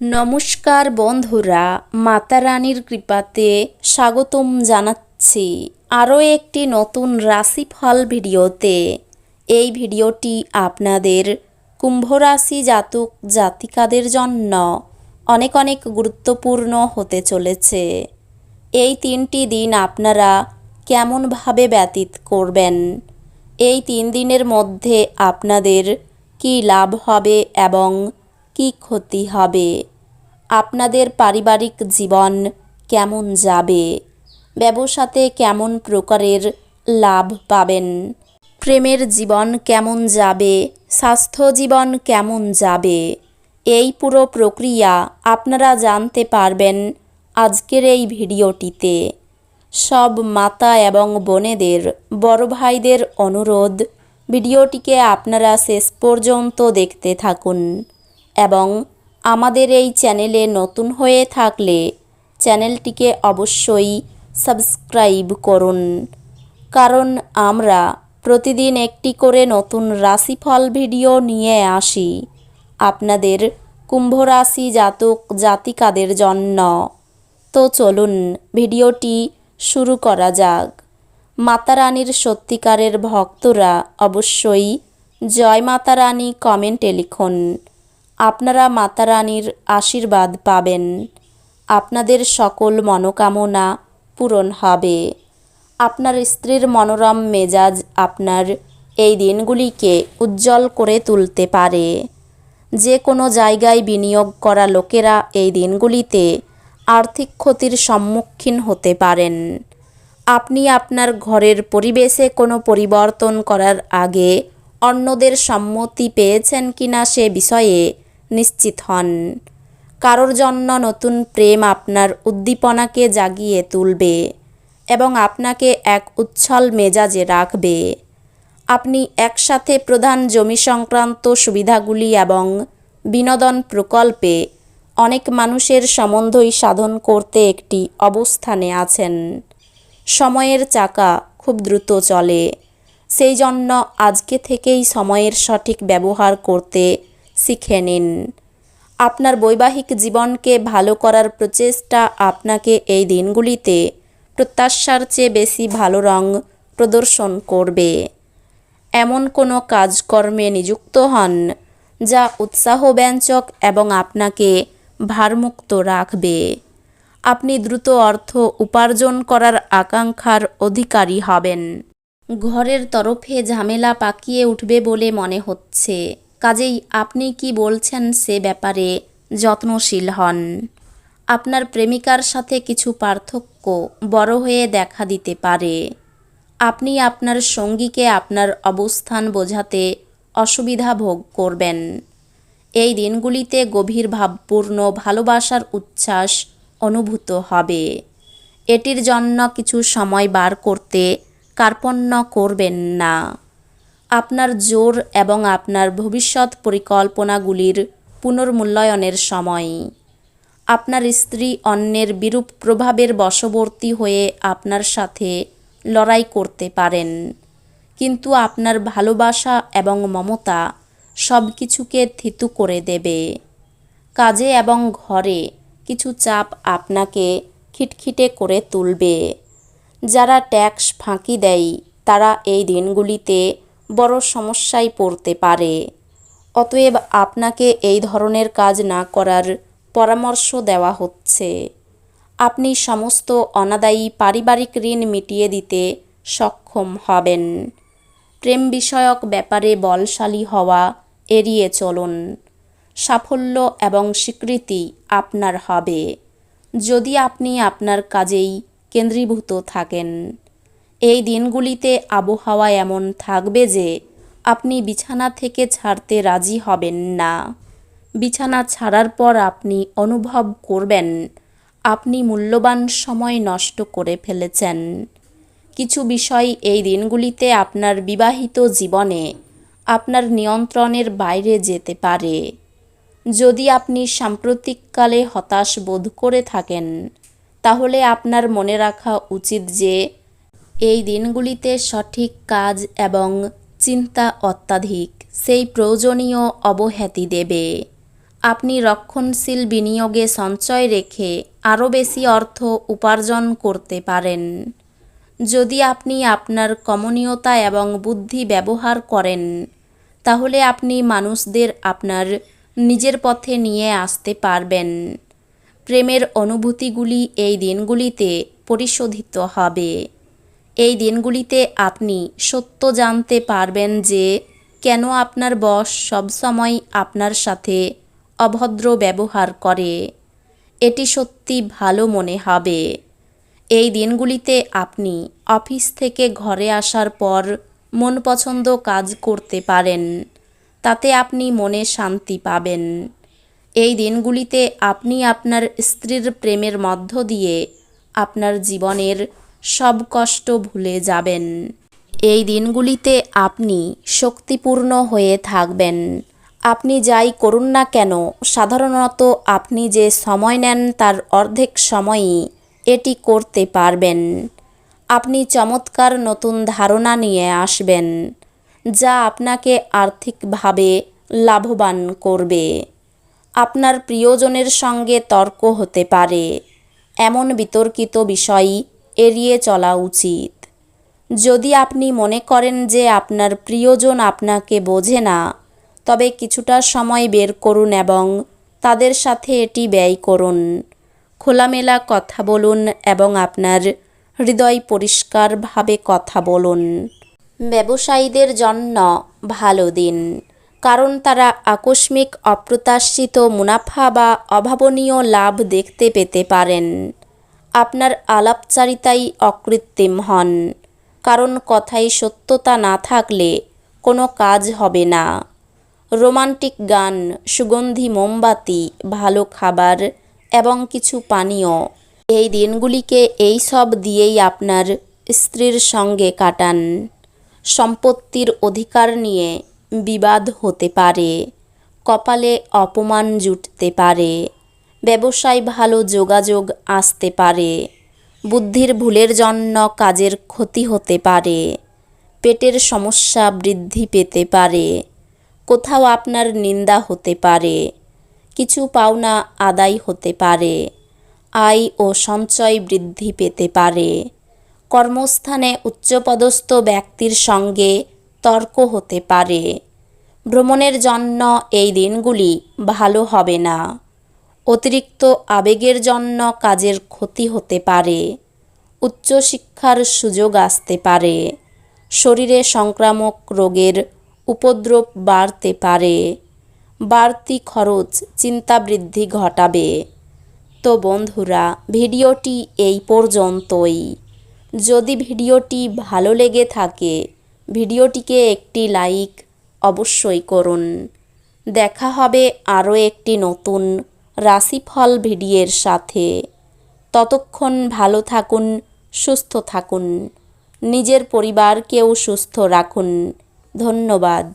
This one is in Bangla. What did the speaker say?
নমস্কার বন্ধুরা, মাতা রানীর কৃপাতে স্বাগতম জানাচ্ছি আরও একটি নতুন রাশিফল ভিডিওতে। এই ভিডিওটি আপনাদের কুম্ভ রাশি জাতক জাতিকাদের জন্য অনেক অনেক গুরুত্বপূর্ণ হতে চলেছে। এই 3টি দিন আপনারা কেমনভাবে ব্যতীত করবেন, এই 3 দিনের মধ্যে আপনাদের কি লাভ হবে এবং কি ক্ষতি হবে, আপনাদের পারিবারিক জীবন কেমন যাবে, ব্যবসাতে কেমন প্রকারের লাভ পাবেন, প্রেমের জীবন কেমন যাবে, স্বাস্থ্য জীবন কেমন যাবে, এই পুরো প্রক্রিয়া আপনারা জানতে পারবেন আজকের এই ভিডিওটিতে। সব মাতা এবং বোনেদের, বড় ভাইদের অনুরোধ, ভিডিওটিকে আপনারা শেষ পর্যন্ত দেখতে থাকুন এবং আমাদের এই চ্যানেলে নতুন হয়ে থাকলে চ্যানেলটিকে অবশ্যই সাবস্ক্রাইব করুন, কারণ আমরা প্রতিদিন একটি করে নতুন রাশিফল ভিডিও নিয়ে আসি আপনাদের কুম্ভ রাশি জাতক জাতিকাদের জন্য। তো চলুন ভিডিওটি শুরু করা যাক। মাতা রানীর সত্যিকারের ভক্তরা অবশ্যই জয় মাতা রানী কমেন্টে লিখুন। আপনারা মাতা রানীর আশীর্বাদ পাবেন, আপনাদের সকল মনোকামনা পূরণ হবে। আপনার স্ত্রীর মনোরম মেজাজ আপনার এই দিনগুলিকে উজ্জ্বল করে তুলতে পারে। যে কোনো জায়গায় বিনিয়োগ করা লোকেরা এই দিনগুলিতে আর্থিক ক্ষতির সম্মুখীন হতে পারেন। আপনি আপনার ঘরের পরিবেশে কোনো পরিবর্তন করার আগে অন্যদের সম্মতি পেয়েছেন কিনা সে বিষয়ে নিশ্চিত হন। কারোর জন্য নতুন প্রেম আপনার উদ্দীপনাকে জাগিয়ে তুলবে এবং আপনাকে এক উচ্ছল মেজাজে রাখবে। আপনি একসাথে প্রধান জমি সংক্রান্ত সুবিধাগুলি এবং বিনোদন প্রকল্পে অনেক মানুষের সম্বন্ধই সাধন করতে একটি অবস্থানে আছেন। সময়ের চাকা খুব দ্রুত চলে, সেই জন্য আজকে থেকেই সময়ের সঠিক ব্যবহার করতে শিখে নিন। আপনার বৈবাহিক জীবনকে ভালো করার প্রচেষ্টা আপনাকে এই দিনগুলিতে প্রত্যাশার চেয়ে বেশি ভালো রং প্রদর্শন করবে। এমন কোনো কাজকর্মে নিযুক্ত হন যা উৎসাহব্যঞ্জক এবং আপনাকে ভারমুক্ত রাখবে। আপনি দ্রুত অর্থ উপার্জন করার আকাঙ্ক্ষার অধিকারী হবেন। ঘরের তরফে ঝামেলা পাকিয়ে উঠবে বলে মনে হচ্ছে, কাজেই আপনি কি বলছেন সে ব্যাপারে যত্নশীল হন। আপনার প্রেমিকার সাথে কিছু পার্থক্য বড় হয়ে দেখা দিতে পারে। আপনি আপনার সঙ্গীকে আপনার অবস্থান বোঝাতে অসুবিধা ভোগ করবেন। এই দিনগুলিতে গভীর ভাবপূর্ণ ভালোবাসার উচ্ছ্বাস অনুভূত হবে। এটির জন্য কিছু সময় বার করতে কার্পণ্য করবেন না। আপনার জোর এবং আপনার ভবিষ্যৎ পরিকল্পনাগুলির পুনর্মূল্যায়নের সময়। আপনার স্ত্রী অন্যের বিরূপ প্রভাবের বশবর্তী হয়ে আপনার সাথে লড়াই করতে পারেন, কিন্তু আপনার ভালোবাসা এবং মমতা সব কিছুকে থিতু করে দেবে। কাজে এবং ঘরে কিছু চাপ আপনাকে খিটখিটে করে তুলবে। যারা ট্যাক্স ফাঁকি দেয় তারা এই দিনগুলিতে বড় সমস্যায় পড়তে পারে। অতএব আপনাকে এই ধরনের কাজ না করার পরামর্শ দেওয়া হচ্ছে। আপনি সমস্ত অনাদায়ী পারিবারিক ঋণ মিটিয়ে দিতে সক্ষম হবেন। প্রেম বিষয়ক ব্যাপারে বলশালী হওয়া এড়িয়ে চলুন। সাফল্য এবং স্বীকৃতি আপনার হবে যদি আপনি আপনার কাজেই কেন্দ্রীভূত থাকেন। এই দিনগুলিতে আবহাওয়া এমন থাকবে যে আপনি বিছানা থেকে ছাড়তে রাজি হবেন না। বিছানা ছাড়ার পর আপনি অনুভব করবেন আপনি মূল্যবান সময় নষ্ট করে ফেলেছেন। কিছু বিষয় এই দিনগুলিতে আপনার বিবাহিত জীবনে আপনার নিয়ন্ত্রণের বাইরে যেতে পারে। যদি আপনি সাম্প্রতিককালে হতাশ বোধ করে থাকেন, তাহলে আপনার মনে রাখা উচিত যে এই দিনগুলিতে সঠিক কাজ এবং চিন্তা অত্যাধিক সেই প্রয়োজনীয় অবহেতি দেবে। আপনি রক্ষণশীল বিনিয়োগে সঞ্চয় রেখে আরও বেশি অর্থ উপার্জন করতে পারেন। যদি আপনি আপনার কমনীয়তা এবং বুদ্ধি ব্যবহার করেন, তাহলে আপনি মানুষদের আপনার নিজের পথে নিয়ে আসতে পারবেন। প্রেমের অনুভূতিগুলি এই দিনগুলিতে পরিশোধিত হবে। এই দিনগুলিতে আপনি সত্য জানতে পারবেন যে কেন আপনার বস সবসময় আপনার সাথে অভদ্র ব্যবহার করে। এটি সত্যি ভালো মনে হবে। এই দিনগুলিতে আপনি অফিস থেকে ঘরে আসার পর মন পছন্দ কাজ করতে পারেন। তাতে আপনি মনে শান্তি পাবেন। এই দিনগুলিতে আপনি আপনার স্ত্রীর প্রেমের মধ্য দিয়ে আপনার জীবনের সব কষ্ট ভুলে যাবেন। এই দিনগুলিতে আপনি শক্তিপূর্ণ হয়ে থাকবেন। আপনি যাই করুন না কেন, সাধারণত আপনি যে সময় নেন তার অর্ধেক সময়ই এটি করতে পারবেন। আপনি চমৎকার নতুন ধারণা নিয়ে আসবেন, যা আপনাকে আর্থিকভাবে লাভবান করবে। আপনার প্রিয়জনের সঙ্গে তর্ক হতে পারে। এমন বিতর্কিত বিষয় এড়িয়ে চলা উচিত। যদি আপনি মনে করেন যে আপনার প্রিয়জন আপনাকে বোঝে না, তবে কিছুটা সময় বের করুন এবং তাদের সাথে এটি ব্যয় করুন। খোলামেলা কথা বলুন এবং আপনার হৃদয় পরিষ্কারভাবে কথা বলুন। ব্যবসায়ীদের জন্য ভালো দিন, কারণ তারা আকস্মিক অপ্রত্যাশিত মুনাফা বা অভাবনীয় লাভ দেখতে পেতে পারেন। আপনার আলাপচারিতাই অকৃত্রিম হন, কারণ কথায় সত্যতা না থাকলে কোনো কাজ হবে না। রোমান্টিক গান, সুগন্ধি মোমবাতি, ভালো খাবার এবং কিছু পানীয়, এই দিনগুলিকে এই সব দিয়েই আপনার স্ত্রীর সঙ্গে কাটান। সম্পত্তির অধিকার নিয়ে বিবাদ হতে পারে। কপালে অপমান জুটতে পারে। ব্যবসায় ভালো যোগাযোগ আসতে পারে। বুদ্ধির ভুলের জন্য কাজের ক্ষতি হতে পারে। পেটের সমস্যা বৃদ্ধি পেতে পারে। কোথাও আপনার নিন্দা হতে পারে। কিছু পাওনা আদায় হতে পারে। আয় ও সঞ্চয় বৃদ্ধি পেতে পারে। কর্মস্থানে উচ্চপদস্থ ব্যক্তির সঙ্গে তর্ক হতে পারে। ভ্রমণের জন্য এই দিনগুলি ভালো হবে না। অতিরিক্ত আবেগের জন্য কাজের ক্ষতি হতে পারে। উচ্চশিক্ষার সুযোগ আসতে পারে। শরীরে সংক্রামক রোগের উপদ্রব বাড়তে পারে। বাড়তি খরচ চিন্তা বৃদ্ধি ঘটাবে। তো বন্ধুরা, ভিডিওটি এই পর্যন্তই। যদি ভিডিওটি ভালো লেগে থাকে, ভিডিওটিকে একটি লাইক অবশ্যই করুন। দেখা হবে আরও একটি নতুন রাশিফল ভিডিওর সাথে। ততক্ষণ ভালো থাকুন, সুস্থ থাকুন, নিজের পরিবারকেও সুস্থ রাখুন। ধন্যবাদ।